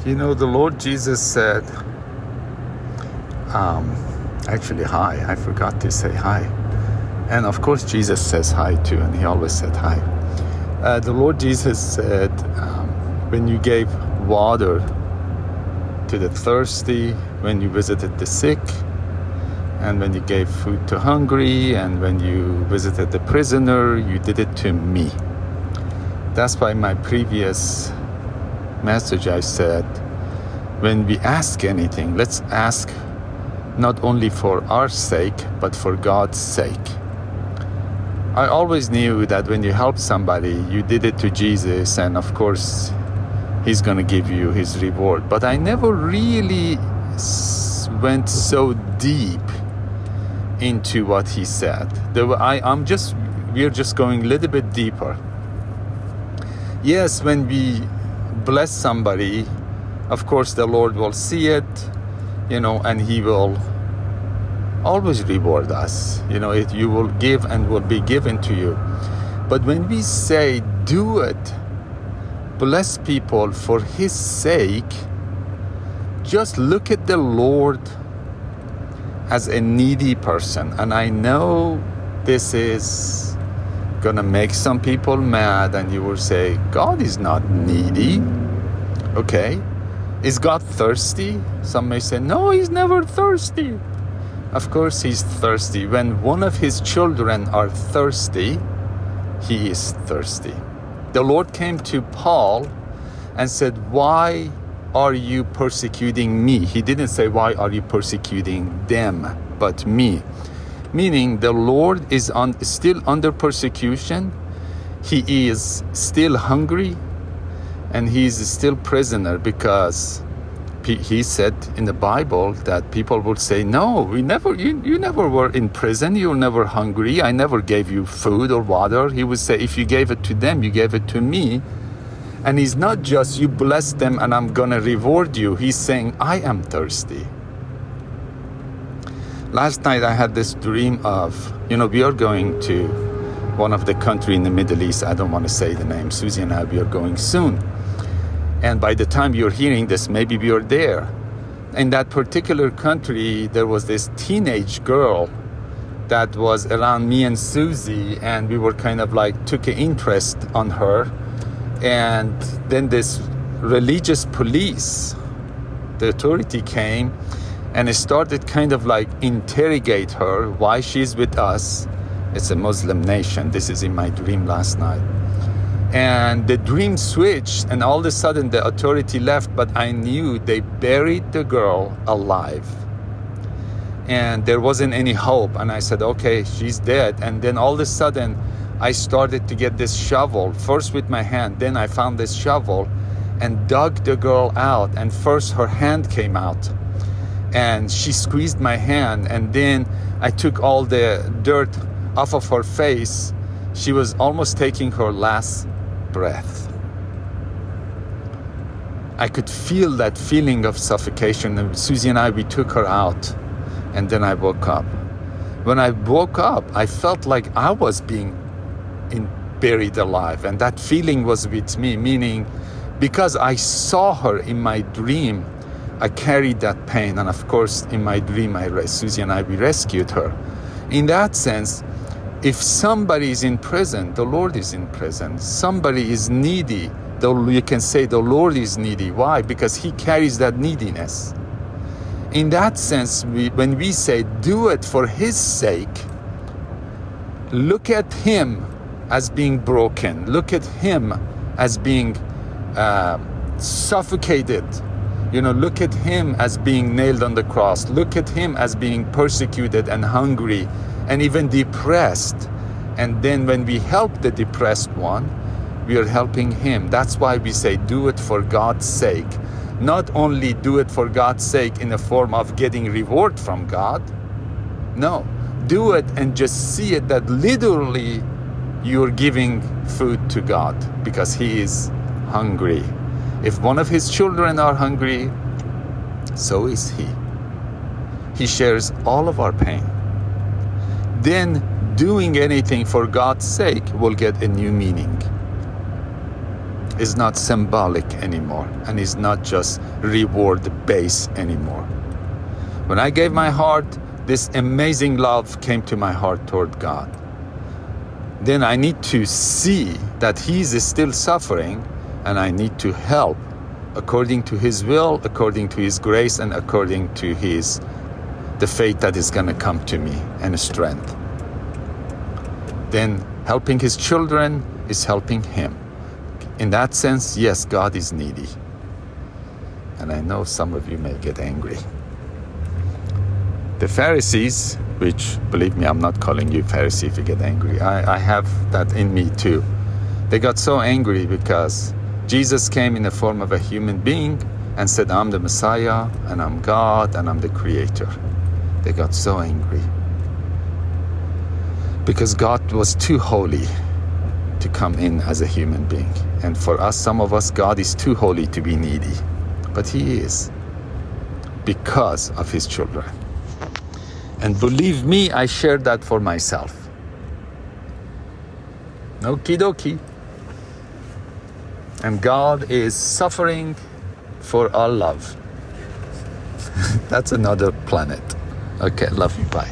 The Lord Jesus said, actually, hi, I forgot to say hi. And of course, Jesus says hi too, and he always said hi. The Lord Jesus said, when you gave water to the thirsty, when you visited the sick, and when you gave food to hungry, and when you visited the prisoner, you did it to me. That's why my previous message I said, when we ask anything, let's ask not only for our sake, but for God's sake. I always knew that when you help somebody, you did it to Jesus, and of course, He's going to give you His reward. But I never really went so deep into what He said. We're just going a little bit deeper. Yes, when we bless somebody, of course the Lord will see it, and He will always reward us. You will give and will be given to you. But when we say, do it, bless people for His sake, just look at the Lord as a needy person. And I know this is gonna make some people mad, and you will say, God is not needy. Okay, is God thirsty? Some may say, no, He's never thirsty. Of course He's thirsty. When one of His children are thirsty, He is thirsty. The Lord came to Paul and said, why are you persecuting me? He didn't say, why are you persecuting them, but me. Meaning the Lord is still under persecution. He is still hungry, and he is still prisoner, because He said in the Bible that people would say, no, you never were in prison, you were never hungry, I never gave you food or water. He would say, if you gave it to them, you gave it to me. And He's not just, you bless them and I'm gonna reward you. He's saying, I am thirsty. Last night I had this dream of, we are going to one of the country in the Middle East. I don't want to say the name. Suzy and I, we are going soon. And by the time you're hearing this, maybe we are there. In that particular country, there was this teenage girl that was around me and Suzy, and we were kind of took an interest on her. And then this religious police, the authority came, and it started kind of interrogate her, why she's with us. It's a Muslim nation. This is in my dream last night. And the dream switched, and all of a sudden the authority left, but I knew they buried the girl alive. And there wasn't any hope. And I said, okay, she's dead. And then all of a sudden, I started to get this shovel, first with my hand, then I found this shovel and dug the girl out. And first her hand came out, and she squeezed my hand, and then I took all the dirt off of her face. She was almost taking her last breath. I could feel that feeling of suffocation. And Suzy and I, we took her out, and then I woke up. When I woke up, I felt like I was being buried alive, and that feeling was with me, meaning because I saw her in my dream, I carried that pain. And of course, in my dream, Suzy and I, we rescued her. In that sense, if somebody is in prison, the Lord is in prison. Somebody is needy, you can say the Lord is needy. Why? Because He carries that neediness. In that sense, when we say, do it for His sake, look at Him as being broken. Look at Him as being suffocated. Look at Him as being nailed on the cross. Look at Him as being persecuted and hungry and even depressed. And then when we help the depressed one, we are helping him. That's why we say, do it for God's sake. Not only do it for God's sake in the form of getting reward from God. No, do it and just see it that literally you're giving food to God, because He is hungry. If one of His children are hungry, so is He. He shares all of our pain. Then doing anything for God's sake will get a new meaning. is not symbolic anymore, and is not just reward-based anymore. When I gave my heart, this amazing love came to my heart toward God. Then I need to see that He's still suffering, and I need to help according to His will, according to His grace, and according to the faith that is going to come to me, and strength. Then helping His children is helping Him. In that sense, yes, God is needy. And I know some of you may get angry. The Pharisees, which, believe me, I'm not calling you Pharisee if you get angry. I have that in me too. They got so angry because Jesus came in the form of a human being and said, I'm the Messiah, and I'm God, and I'm the Creator. They got so angry because God was too holy to come in as a human being. And for us, some of us, God is too holy to be needy. But He is, because of His children. And believe me, I share that for myself. Okie dokie. And God is suffering for our love. That's another planet. Okay, love you, bye.